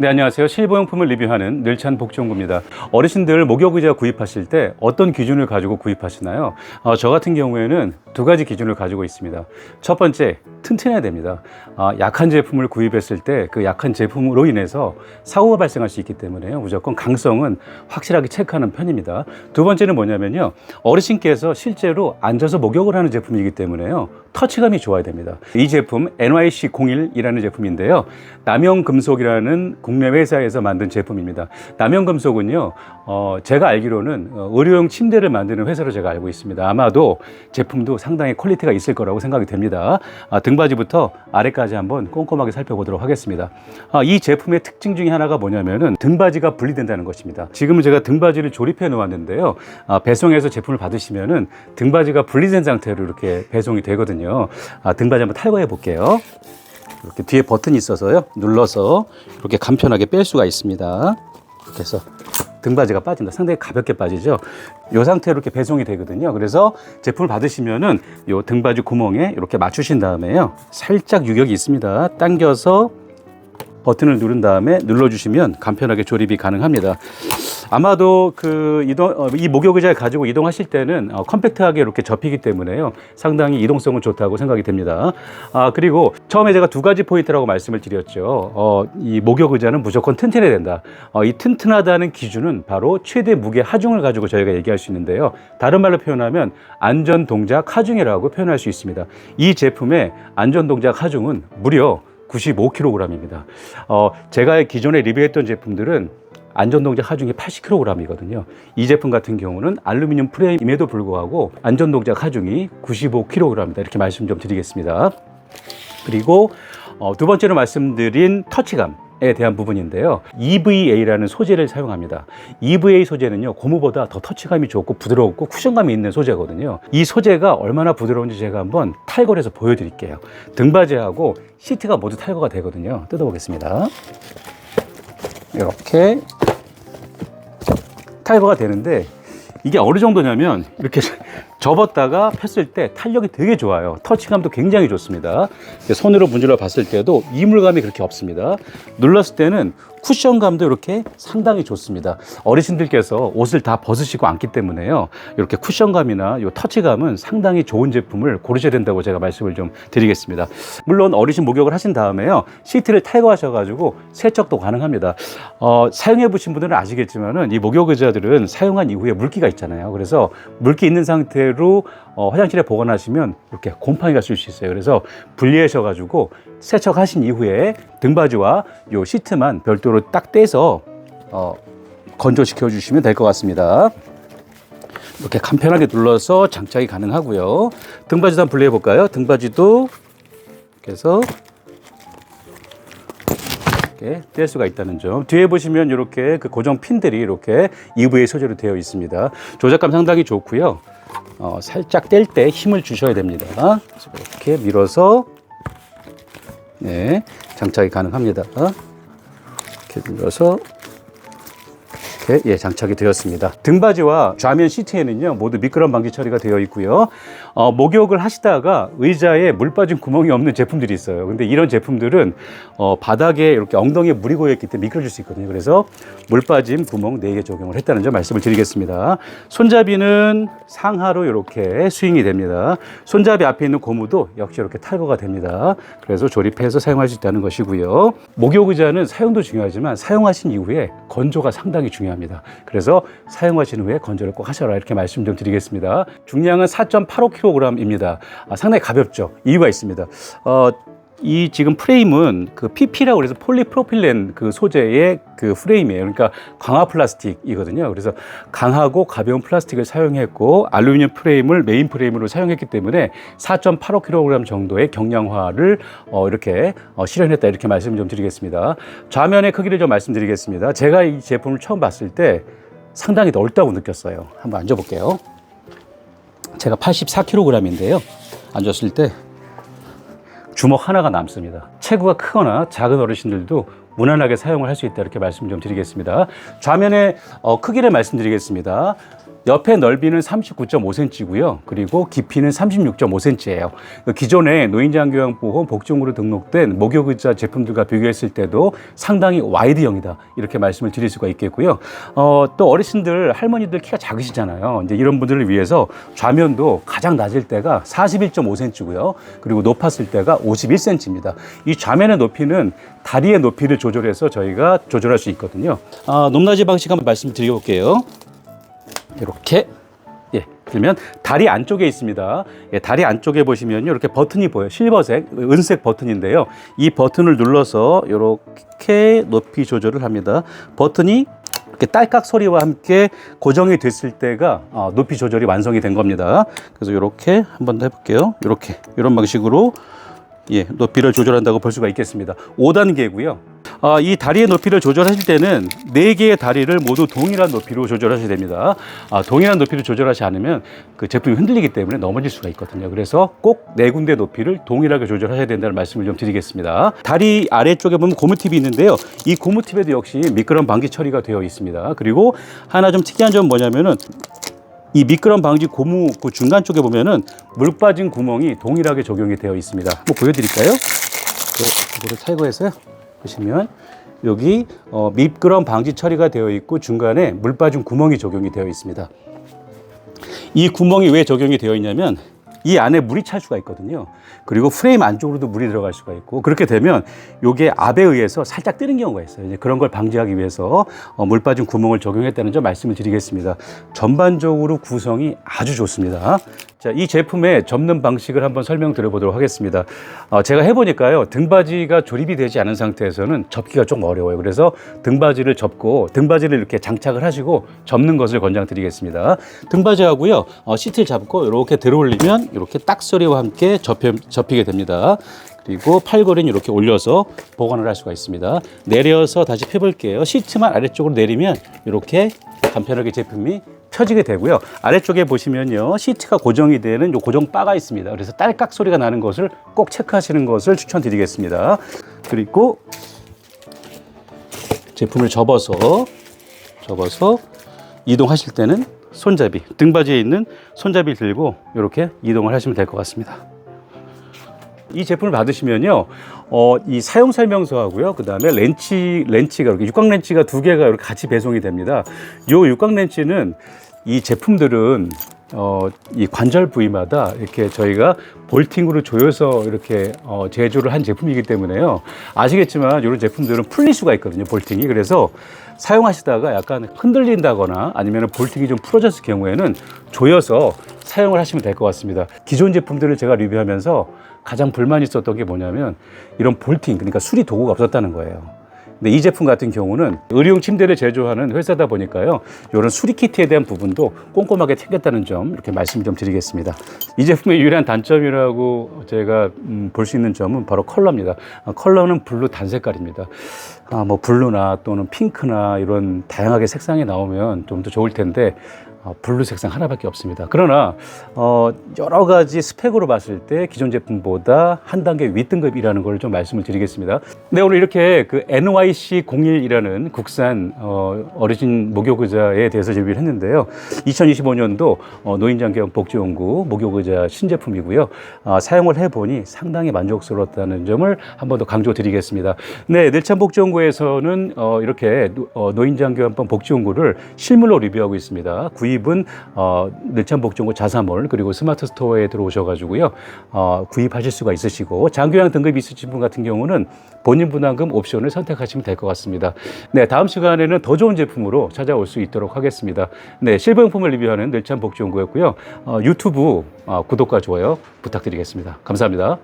네, 안녕하세요. 실버용품을 리뷰하는 늘찬 복지연구입니다. 어르신들 목욕의자 구입하실 때 어떤 기준을 가지고 구입하시나요? 저 같은 경우에는 두 가지 기준을 가지고 있습니다. 첫 번째, 튼튼해야 됩니다. 약한 제품을 구입했을 때 그 약한 제품으로 인해서 사고가 발생할 수 있기 때문에요. 무조건 강성은 확실하게 체크하는 편입니다. 두 번째는 뭐냐면요. 어르신께서 실제로 앉아서 목욕을 하는 제품이기 때문에요. 터치감이 좋아야 됩니다. 이 제품 NYC01이라는 제품인데요. 남영금속이라는 국내 회사에서 만든 제품입니다. 남영금속은요, 제가 알기로는 의료용 침대를 만드는 회사로 제가 알고 있습니다. 아마도 제품도 상당히 퀄리티가 있을 거라고 생각이 됩니다. 등받이부터 아래까지 한번 꼼꼼하게 살펴보도록 하겠습니다. 이 제품의 특징 중에 하나가 뭐냐면은 등받이가 분리된다는 것입니다. 지금은 제가 등받이를 조립해 놓았는데요. 배송해서 제품을 받으시면은 등받이가 분리된 상태로 이렇게 배송이 되거든요. 등받이 한번 탈거해 볼게요. 이렇게 뒤에 버튼이 있어서요. 눌러서 이렇게 간편하게 뺄 수가 있습니다. 이렇게 해서 등받이가 빠진다. 상당히 가볍게 빠지죠. 이 상태로 이렇게 배송이 되거든요. 그래서 제품을 받으시면은 이 등받이 구멍에 이렇게 맞추신 다음에요. 살짝 유격이 있습니다. 당겨서 버튼을 누른 다음에 눌러주시면 간편하게 조립이 가능합니다. 아마도 이 목욕의자를 가지고 이동하실 때는 컴팩트하게 이렇게 접히기 때문에요. 상당히 이동성은 좋다고 생각이 됩니다. 그리고 처음에 제가 두 가지 포인트라고 말씀을 드렸죠. 이 목욕의자는 무조건 튼튼해야 된다. 이 튼튼하다는 기준은 바로 최대 무게 하중을 가지고 저희가 얘기할 수 있는데요. 다른 말로 표현하면 안전동작 하중이라고 표현할 수 있습니다. 이 제품의 안전동작 하중은 무려 95kg입니다. 제가 기존에 리뷰했던 제품들은 안전동작 하중이 80kg이거든요. 이 제품 같은 경우는 알루미늄 프레임임에도 불구하고 안전동작 하중이 95kg입니다. 이렇게 말씀 좀 드리겠습니다. 그리고 두 번째로 말씀드린 터치감에 대한 부분인데요. EVA라는 소재를 사용합니다. EVA 소재는요, 고무보다 더 터치감이 좋고 부드럽고 쿠션감이 있는 소재거든요. 이 소재가 얼마나 부드러운지 제가 한번 탈거를 해서 보여드릴게요. 등받이하고 시트가 모두 탈거가 되거든요. 뜯어보겠습니다. 이렇게 탈거가 되는데 이게 어느 정도냐면 이렇게 접었다가 폈을 때 탄력이 되게 좋아요. 터치감도 굉장히 좋습니다. 손으로 문질러 봤을 때도 이물감이 그렇게 없습니다. 눌렀을 때는 쿠션감도 이렇게 상당히 좋습니다. 어르신들께서 옷을 다 벗으시고 앉기 때문에요. 이렇게 쿠션감이나 이 터치감은 상당히 좋은 제품을 고르셔야 된다고 제가 말씀을 좀 드리겠습니다. 물론 어르신 목욕을 하신 다음에요. 시트를 탈거하셔가지고 세척도 가능합니다. 사용해 보신 분들은 아시겠지만은 이 목욕의자들은 사용한 이후에 물기가 있잖아요. 그래서 물기 있는 상태로 화장실에 보관하시면 이렇게 곰팡이가 쓸 수 있어요. 그래서 분리하셔가지고 세척하신 이후에 등받이와 요 시트만 별도로 딱 떼서 건조시켜 주시면 될 것 같습니다. 이렇게 간편하게 눌러서 장착이 가능하고요. 등받이도 한번 분리해 볼까요? 등받이도 이렇게 해서 이렇게 뗄 수가 있다는 점. 뒤에 보시면 이렇게 그 고정 핀들이 이렇게 EVA 소재로 되어 있습니다. 조작감 상당히 좋고요. 살짝 뗄 때 힘을 주셔야 됩니다. 그래서 이렇게 밀어서 장착이 가능합니다. 이렇게 눌러서 이렇게 장착이 되었습니다. 등받이와 좌면 시트에는요 모두 미끄럼 방지 처리가 되어 있고요. 목욕을 하시다가 의자에 물 빠진 구멍이 없는 제품들이 있어요. 근데 이런 제품들은 바닥에 이렇게 엉덩이에 물이 고여있기 때문에 미끄러질 수 있거든요. 그래서 물 빠진 구멍 4개 적용을 했다는 점 말씀을 드리겠습니다. 손잡이는 상하로 이렇게 스윙이 됩니다. 손잡이 앞에 있는 고무도 역시 이렇게 탈거가 됩니다. 그래서 조립해서 사용할 수 있다는 것이고요. 목욕의자는 사용도 중요하지만 사용하신 이후에 건조가 상당히 중요합니다. 그래서 사용하신 후에 건조를 꼭 하셔라 이렇게 말씀 좀 드리겠습니다. 중량은 4.85kg입니다. 상당히 가볍죠. 이유가 있습니다. 이 지금 프레임은 그 PP라고 그래서 폴리프로필렌 그 소재의 그 프레임이에요. 그러니까 강화 플라스틱이거든요. 그래서 강하고 가벼운 플라스틱을 사용했고 알루미늄 프레임을 메인 프레임으로 사용했기 때문에 4.85kg 정도의 경량화를 이렇게 실현했다 이렇게 말씀 좀 드리겠습니다. 좌면의 크기를 좀 말씀드리겠습니다. 제가 이 제품을 처음 봤을 때 상당히 넓다고 느꼈어요. 한번 앉아볼게요. 제가 84kg인데요. 앉았을 때 주먹 하나가 남습니다. 체구가 크거나 작은 어르신들도 무난하게 사용을 할 수 있다 이렇게 말씀 좀 드리겠습니다. 좌면의 크기를 말씀드리겠습니다. 옆에 넓이는 39.5cm고요. 그리고 깊이는 36.5cm예요. 기존의 노인장교양보험 복지용구로 등록된 목욕의자 제품들과 비교했을 때도 상당히 와이드형이다. 이렇게 말씀을 드릴 수가 있겠고요. 또 어르신들, 할머니들 키가 작으시잖아요. 이제 이런 분들을 위해서 좌면도 가장 낮을 때가 41.5cm고요. 그리고 높았을 때가 51cm입니다. 이 좌면의 높이는 다리의 높이를 조절해서 저희가 조절할 수 있거든요. 높낮이 방식 한번 말씀드려볼게요. 이렇게, 예, 그러면 다리 안쪽에 있습니다. 예, 다리 안쪽에 보시면요, 이렇게 버튼이 보여요. 실버색, 은색 버튼인데요. 이 버튼을 눌러서 이렇게 높이 조절을 합니다. 버튼이 이렇게 딸깍 소리와 함께 고정이 됐을 때가 높이 조절이 완성이 된 겁니다. 그래서 이렇게 한번 해볼게요. 이렇게, 이런 방식으로 예, 높이를 조절한다고 볼 수가 있겠습니다. 5단계고요. 이 다리의 높이를 조절하실 때는 4개의 다리를 모두 동일한 높이로 조절하셔야 됩니다. 동일한 높이를 조절하지 않으면 그 제품이 흔들리기 때문에 넘어질 수가 있거든요. 그래서 꼭 4군데 높이를 동일하게 조절하셔야 된다는 말씀을 좀 드리겠습니다. 다리 아래쪽에 보면 고무팁이 있는데요. 이 고무팁에도 역시 미끄럼 방지 처리가 되어 있습니다. 그리고 하나 좀 특이한 점은 뭐냐면은 이 미끄럼 방지 고무 그 중간 쪽에 보면은 물 빠진 구멍이 동일하게 적용이 되어 있습니다. 한번 보여드릴까요? 이거를 탈거해서요. 보시면 여기 미끄럼 방지 처리가 되어 있고 중간에 물 빠진 구멍이 적용이 되어 있습니다. 이 구멍이 왜 적용이 되어 있냐면 이 안에 물이 찰 수가 있거든요. 그리고 프레임 안쪽으로도 물이 들어갈 수가 있고, 그렇게 되면 이게 압에 의해서 살짝 뜨는 경우가 있어요. 이제 그런 걸 방지하기 위해서 물 빠진 구멍을 적용했다는 점 말씀을 드리겠습니다. 전반적으로 구성이 아주 좋습니다. 자, 이 제품의 접는 방식을 한번 설명드려보도록 하겠습니다. 제가 해보니까요, 등받이가 조립이 되지 않은 상태에서는 접기가 좀 어려워요. 그래서 등받이를 접고 등받이를 이렇게 장착을 하시고 접는 것을 권장드리겠습니다. 등받이하고요, 시트를 잡고 이렇게 들어올리면 이렇게 딱 소리와 함께 접히게 됩니다. 그리고 팔걸이는 이렇게 올려서 보관을 할 수가 있습니다. 내려서 다시 펴볼게요. 시트만 아래쪽으로 내리면 이렇게 간편하게 제품이 펴지게 되고요. 아래쪽에 보시면요, 시트가 고정이 되는 요 고정 바가 있습니다. 그래서 딸깍 소리가 나는 것을 꼭 체크하시는 것을 추천드리겠습니다. 그리고 제품을 접어서 이동하실 때는 손잡이, 등받이에 있는 손잡이를 들고 이렇게 이동을 하시면 될 것 같습니다. 이 제품을 받으시면요, 이 사용 설명서하고요, 그 다음에 렌치가 이렇게 육각 렌치가 2개가 이렇게 같이 배송이 됩니다. 요 육각 렌치는 이 제품들은 이 관절 부위마다 이렇게 저희가 볼팅으로 조여서 이렇게 제조를 한 제품이기 때문에요. 아시겠지만 이런 제품들은 풀릴 수가 있거든요, 볼팅이. 그래서 사용하시다가 약간 흔들린다거나 아니면 볼팅이 좀 풀어졌을 경우에는 조여서 사용을 하시면 될 것 같습니다. 기존 제품들을 제가 리뷰하면서 가장 불만이 있었던 게 뭐냐면 이런 볼팅, 그러니까 수리 도구가 없었다는 거예요. 근데 이 제품 같은 경우는 의료용 침대를 제조하는 회사다 보니까요, 이런 수리 키트에 대한 부분도 꼼꼼하게 챙겼다는 점 이렇게 말씀 좀 드리겠습니다. 이 제품의 유일한 단점이라고 제가 볼 수 있는 점은 바로 컬러입니다. 컬러는 블루 단색깔입니다. 뭐 블루나 또는 핑크나 이런 다양하게 색상이 나오면 좀 더 좋을 텐데 블루 색상 하나밖에 없습니다. 그러나 여러 가지 스펙으로 봤을 때 기존 제품보다 한 단계 윗등급이라는 걸 좀 말씀을 드리겠습니다. 네, 오늘 이렇게 그 NYC01이라는 국산 어르신 목욕의자에 대해서 리뷰를 했는데요. 2025년도 노인장경 복지연구 목욕의자 신제품이고요. 사용을 해보니 상당히 만족스러웠다는 점을 한 번 더 강조드리겠습니다. 네, 늘찬복지연구에서는 이렇게 노인장교환법 복지연구를 실물로 리뷰하고 있습니다. 구입은 늘찬복지연구 자사몰 그리고 스마트 스토어에 들어오셔가지고요, 구입하실 수가 있으시고, 장교양 등급이 있으신 분 같은 경우는 본인 부담금 옵션을 선택하시면 될 것 같습니다. 네, 다음 시간에는 더 좋은 제품으로 찾아올 수 있도록 하겠습니다. 네, 실버용품을 리뷰하는 늘찬복지연구였고요. 유튜브 구독과 좋아요 부탁드리겠습니다. 감사합니다.